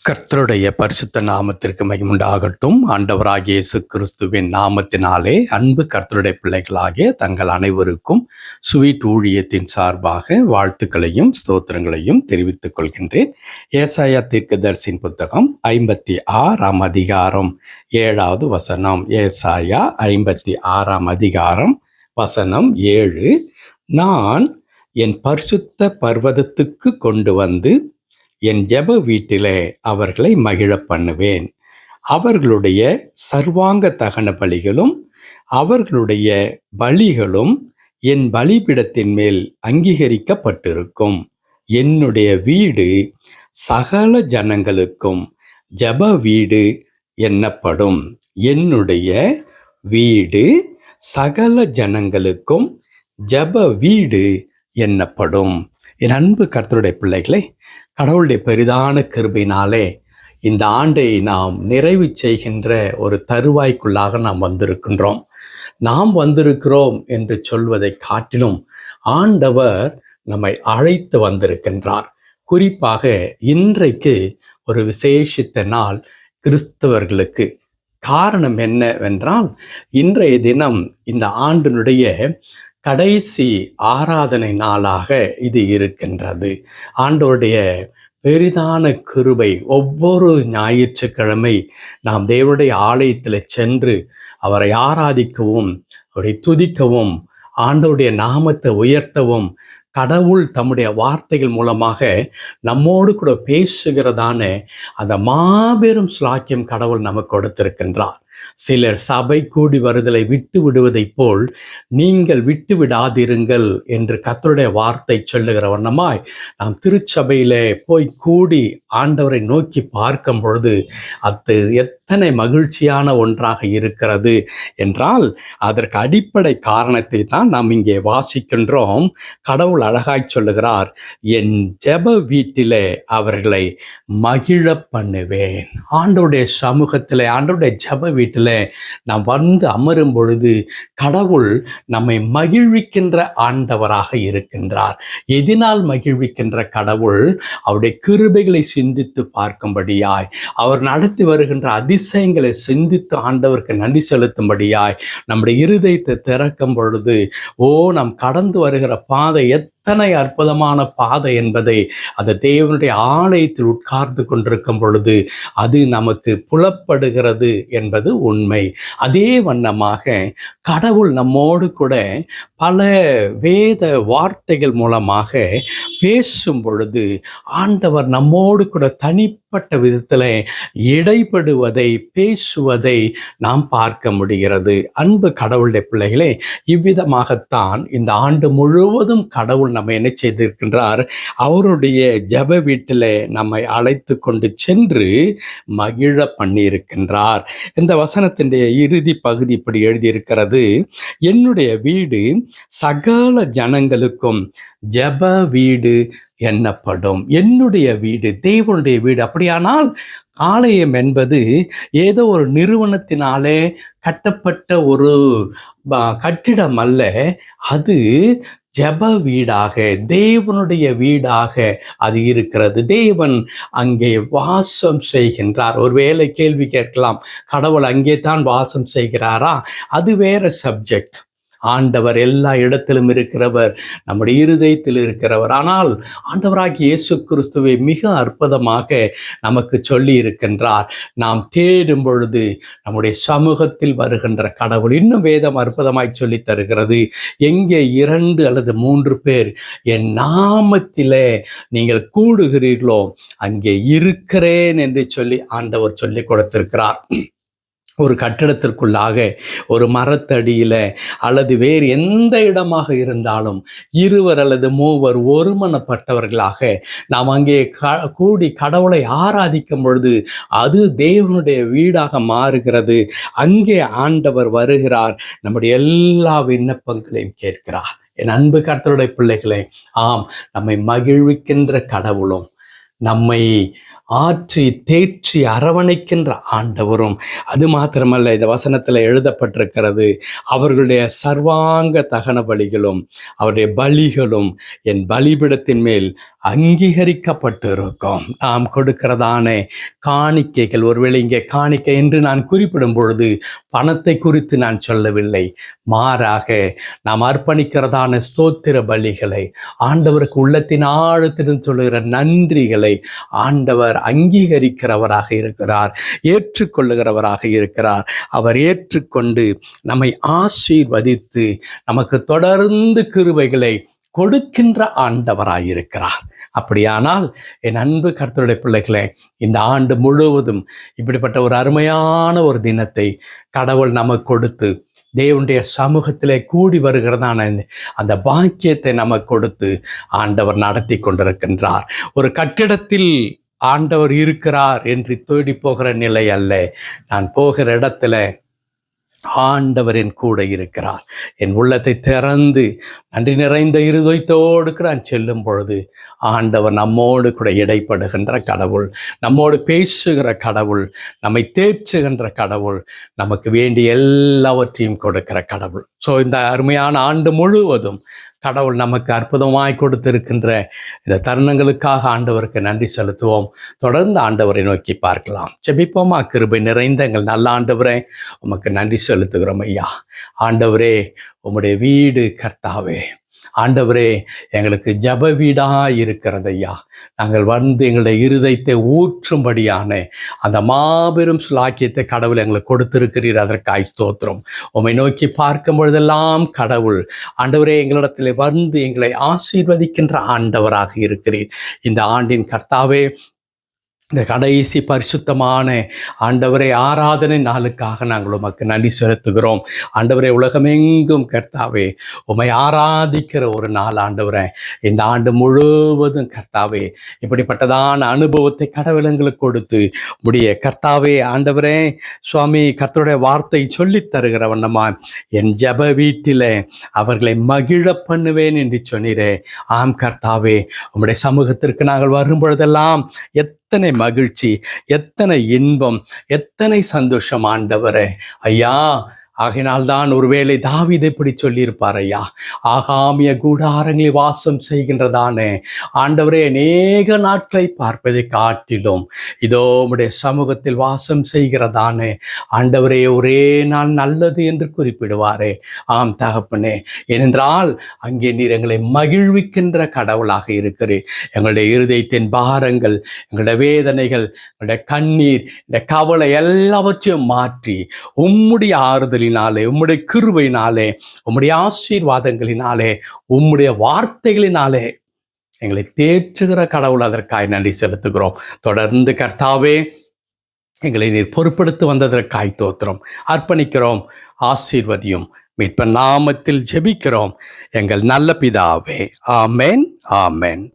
கர்த்தருடைய பரிசுத்த நாமத்திற்கு மகிமுண்டாகட்டும். ஆண்டவராகிய இயேசு கிறிஸ்துவின் நாமத்தினாலே அன்பு கர்த்தருடைய பிள்ளைகளாகிய தங்கள் அனைவருக்கும் ஸ்வீட் ஊழியத்தின் சார்பாக வாழ்த்துக்களையும் ஸ்தோத்திரங்களையும் தெரிவித்துக் கொள்கின்றேன். ஏசாயா தீர்க்கதரிசியின் புத்தகம் 56ஆம் அதிகாரம் 7வது வசனம். ஏசாயா 56ஆம் அதிகாரம் வசனம் 7. நான் என் பரிசுத்த பர்வதத்துக்கு கொண்டு வந்து என் ஜெப வீட்டிலே அவர்களை மகிழ பண்ணுவேன். அவர்களுடைய சர்வாங்க தகன பலிகளும் அவர்களுடைய பலிகளும் என் பலிபீடத்தின் மேல் அங்கீகரிக்கப்பட்டிருக்கும். என்னுடைய வீடு சகல ஜனங்களுக்கும் ஜெப வீடு எண்ணப்படும். என்னுடைய வீடு சகல ஜனங்களுக்கும் ஜெப வீடு எண்ணப்படும். என் அன்பு கர்த்தருடைய பிள்ளைகளை, கடவுளுடைய பெரிதான கிருபையினாலே இந்த ஆண்டை நாம் நிறைவு செய்கின்ற ஒரு தருவாய்க்குள்ளாக நாம் வந்திருக்கின்றோம். நாம் வந்திருக்கிறோம் என்று சொல்வதை காட்டிலும் ஆண்டவர் நம்மை அழைத்து வந்திருக்கின்றார். குறிப்பாக இன்றைக்கு ஒரு விசேஷித்த நாள் கிறிஸ்தவர்களுக்கு. காரணம் என்னவென்றால், இன்றைய தினம் இந்த ஆண்டினுடைய கடைசி ஆராதனை நாளாக இது இருக்கின்றது. ஆண்டவருடைய பெரிதான கிருபை, ஒவ்வொரு ஞாயிற்றுக்கிழமை நாம் தேவனுடைய ஆலயத்தில் சென்று அவரை ஆராதிக்கவும் அவரை துதிக்கவும் ஆண்டவருடைய நாமத்தை உயர்த்தவும் கடவுள் தம்முடைய வார்த்தைகள் மூலமாக நம்மோடு கூட பேசுகிறதான அந்த மாபெரும் ஸ்லாக்கியம் கடவுள் நமக்கு கொடுத்திருக்கின்றார். சிலர் சபை கூடி வருதலை விட்டு விடுவதைப் போல் நீங்கள் விட்டு விடாதிருங்கள் என்று கர்த்தருடைய வார்த்தை சொல்லுகிற வண்ணமாய் நாம் திருச்சபையிலே போய் கூடி ஆண்டவரை நோக்கி பார்க்கும் பொழுது அது எத்தனை மகிழ்ச்சியான ஒன்றாக இருக்கிறது என்றால், அதற்கு அடிப்படை காரணத்தை தான் நாம் இங்கே வாசிக்கின்றோம். கடவுள் அழகாய் சொல்லுகிறார், என் ஜெப வீட்டிலே அவர்களை மகிழ பண்ணுவேன். ஆண்டவருடைய சமூகத்திலே, ஆண்டவருடைய ஜெப வீட்டில் நாம் வந்து அமரும் பொழுது கடவுள் நம்மை மகிழ்விக்கின்ற ஆண்டவராக இருக்கின்றார். எதினால் மகிழ்விக்கின்ற கடவுள்? அவருடைய கிருபைகளை சிந்தித்து பார்க்கும்படியாய், அவர் நடத்தி வருகின்ற அதிசயங்களை சிந்தித்து ஆண்டவருக்கு நன்றி செலுத்தும்படியாய் நம்முடைய இருதயத்தை திறக்கும் பொழுது, நாம் கடந்து வருகிற பாதை எத்தனை அற்புதமான பாதை என்பதை அந்த தேவனுடைய ஆலயத்தில் உட்கார்ந்து கொண்டிருக்கும் பொழுது அது நமக்கு புலப்படுகிறது என்பது உண்மை. அதே வண்ணமாக கடவுள் நம்மோடு கூட பல வேத வார்த்தைகள் மூலமாக பேசும் பொழுது ஆண்டவர் நம்மோடு கூட தனிப்பட்ட விதத்தில் இடைப்படுவதை, பேசுவதை நாம் பார்க்க முடிகிறது. அன்பு கடவுளுடைய பிள்ளைகளே, இவ்விதமாகத்தான் இந்த ஆண்டு முழுவதும் கடவுள் நம்ம என்ன செய்திருக்கின்றார்? அவருடைய ஜெப வீட்டில் நம்மை அழைத்து கொண்டு சென்று மகிழ பண்ணியிருக்கின்றார். இந்த வசனத்தினுடைய இறுதி பகுதி இப்படி எழுதியிருக்கிறது, என்னுடைய வீடு சகல ஜனங்களுக்கும் ஜெப வீடு எண்ணப்படும். என்னுடைய வீடு தேவனுடைய வீடு. அப்படியானால் ஆலயம் என்பது ஏதோ ஒரு நிறுவனத்தினாலே கட்டப்பட்ட ஒரு கட்டிடம் அல்ல. அது ஜெப வீடாக, தேவனுடைய வீடாக அது இருக்கிறது. தேவன் அங்கே வாசம் செய்கின்றார். ஒருவேளை கேள்வி கேட்கலாம், கடவுள் அங்கே தான் வாசம் செய்கிறாரா? அது வேற சப்ஜெக்ட். ஆண்டவர் எல்லா இடத்திலும் இருக்கிறவர், நம்முடைய இருதயத்தில் இருக்கிறவர். ஆனால் ஆண்டவராகிய இயேசு கிறிஸ்துவை மிக அற்புதமாக நமக்கு சொல்லி இருக்கின்றார். நாம் தேடும் பொழுது நம்முடைய சமூகத்தில் வருகின்ற கடவுள் இன்னும் வேதம் அற்புதமாய் சொல்லி தருகிறது, எங்கே 2 அல்லது 3 பேர் என் நாமத்திலே நீங்கள் கூடுகிறீர்களோ அங்கே இருக்கிறேன் என்று சொல்லி ஆண்டவர் சொல்லி கொடுத்திருக்கிறார். ஒரு கட்டிடத்திற்குள்ளாக, ஒரு மரத்தடியில் அல்லது வேறு எந்த இடமாக இருந்தாலும் 2 அல்லது 3 ஒருமனப்பட்டவர்களாக நாம் அங்கே கூடி கடவுளை ஆராதிக்கும் பொழுது அது தேவனுடைய வீடாக மாறுகிறது. அங்கே ஆண்டவர் வருகிறார், நம்முடைய எல்லா விண்ணப்பங்களையும் கேட்கிறார். என் அன்பு கர்த்தருடைய பிள்ளைகளே, ஆம், நம்மை மகிழ்விக்கின்ற கடவுளும் நம்மை ஆற்றி தேற்றி அரவணைக்கின்ற ஆண்டவரும், அது மாத்திரமல்ல, இந்த வசனத்தில் எழுதப்பட்டிருக்கிறது, அவர்களுடைய சர்வாங்க தகன பலிகளும் அவருடைய பலிகளும் என் பலிபிடத்தின் மேல் அங்கீகரிக்கப்பட்டு இருக்கும். நாம் கொடுக்கிறதான காணிக்கைகள், ஒருவேளை இங்கே காணிக்கை என்று நான் குறிப்பிடும் பொழுது பணத்தை குறித்து நான் சொல்லவில்லை, மாறாக நாம் அர்ப்பணிக்கிறதான ஸ்தோத்திர பலிகளை, ஆண்டவருக்கு உள்ளத்தின் ஆழத்திலிருந்து சொல்லுகிற நன்றிகளை ஆண்டவர் அங்கீகரிக்கிறவராக இருக்கிறார், ஏற்றுக்கொள்ளுகிறவராக இருக்கிறார். அவர் ஏற்றுக்கொண்டு நம்மை ஆசீர்வதித்து நமக்கு தொடர்ந்து கிருபைகளை கொடுக்கின்ற ஆண்டவராயிருக்கிறார். அப்படியானால் என் அன்பு கர்த்தருடைய பிள்ளைகளே, இந்த ஆண்டு முழுவதும் இப்படிப்பட்ட ஒரு அருமையான ஒரு தினத்தை கடவுள் நமக்கு கொடுத்து தேவனுடைய சமூகத்திலே கூடி வருகிறதான அந்த பாக்கியத்தை நமக்கு கொடுத்து ஆண்டவர் நடத்தி கொண்டிருக்கின்றார். ஒரு கட்டிடத்தில் ஆண்டவர் இருக்கிறார் என்று தேடி போகிற நிலை அல்ல. நான் போகிற இடத்துல ஆண்டவர் என் கூட இருக்கிறார். என் உள்ளத்தை திறந்து நன்றி நிறைந்த இருதயத்தோடு நான் செல்லும் பொழுது ஆண்டவர் நம்மோடு கூட இடைப்படுகின்ற கடவுள், நம்மோடு பேசுகிற கடவுள், நம்மை தேற்றுகின்ற கடவுள், நமக்கு வேண்டிய எல்லாவற்றையும் கொடுக்கிற கடவுள். ஸோ இந்த அருமையான ஆண்டு முழுவதும் கடவுள் நமக்கு அற்புதமாய் கொடுத்திருக்கின்ற இந்த தருணங்களுக்காக ஆண்டவருக்கு நன்றி செலுத்துவோம். தொடர்ந்து ஆண்டவரை நோக்கி பார்க்கலாம். ஜெபிப்போமா. கிருபை நிறைந்த எங்கள் நல்ல ஆண்டவரே, உமக்கு நன்றி செலுத்துகிறோம் ஐயா. ஆண்டவரே, உம்முடைய வீடு கர்த்தாவே, ஆண்டவரே, எங்களுக்கு ஜப வீடாக இருக்கிறது ஐயா. நாங்கள் வந்து எங்களுடைய இருதயத்தை ஊற்றும்படியான அந்த மாபெரும் சுலாக்கியத்தை கடவுள் எங்களுக்கு கொடுத்திருக்கிறீர். அதற்காய் ஸ்தோத்திரம். உம்மை நோக்கி பார்க்கும் பொழுதெல்லாம் கடவுள் ஆண்டவரே எங்களிடத்தில் வந்து எங்களை ஆசீர்வதிக்கின்ற ஆண்டவராக இருக்கிறீர். இந்த ஆண்டின் கர்த்தாவே, இந்த கடைசி பரிசுத்தமான ஆண்டவரை ஆராதனை நாளுக்காக நாங்கள் உமக்கு நன்றி செலுத்துகிறோம். ஆண்டவரை, உலகமெங்கும் கர்த்தாவே உம்மை ஆராதிக்கிற ஒரு நாள் ஆண்டவரை, இந்த ஆண்டு முழுவதும் கர்த்தாவே இப்படிப்பட்டதான அனுபவத்தை கடவுள் எங்களுக்கு கொடுத்து முடிய கர்த்தாவே, ஆண்டவரே சுவாமி, கர்த்தருடைய வார்த்தை சொல்லித் தருகிற வண்ணமா என் ஜப வீட்டில் அவர்களை மகிழ பண்ணுவேன் என்று சொன்னீரே. ஆம் கர்த்தாவே, உம்முடைய சமூகத்திற்கு நாங்கள் வரும் பொழுதெல்லாம் எத்தனை மகிழ்ச்சி, எத்தனை இன்பம், எத்தனை சந்தோஷம் ஆண்டவரே. ஐயா, ஆகினால்தான் ஒருவேளை தாவீது இப்படி சொல்லியிருப்பார் ஐயா, ஆகாமிய கூடாரங்களில் வாசம் செய்கின்றதானே ஆண்டவரே, அநேக நாட்களை பார்ப்பதை காட்டிலும் இதோ உம்முடைய சமூகத்தில் வாசம் செய்கிறதானே ஆண்டவரே ஒரே நாள் நல்லது என்று குறிப்பிடுவாரே. ஆம் தகப்பனே, ஏனென்றால் அங்கே நீர் எங்களை மகிழ்விக்கின்ற கடவுளாக இருக்கிறேன். எங்களுடைய இருதயத்தின் பாரங்கள், எங்களுடைய வேதனைகள், எங்களுடைய கண்ணீர், இந்த கவலை எல்லாவற்றையும் மாற்றி உம்முடைய ஆறுதலினாலே, உம்முடைய கிருபையினாலே, உம்முடைய ஆசீர்வாதங்களினாலே, உம்முடைய வார்த்தைகளினாலே எங்களை தேற்றுகிற கடவுள், அதற்காய் நன்றி செலுத்துகிறோம். தொடர்ந்து கர்த்தாவே எங்களை நீர் பொறுப்படுத்தி வந்ததற்காய் தோத்திரம் அர்ப்பணிக்கிறோம். ஆசீர்வதியும். மீட்பர் நாமத்தில் ஜெபிக்கிறோம் எங்கள் நல்ல பிதாவே. ஆமென், ஆமென்.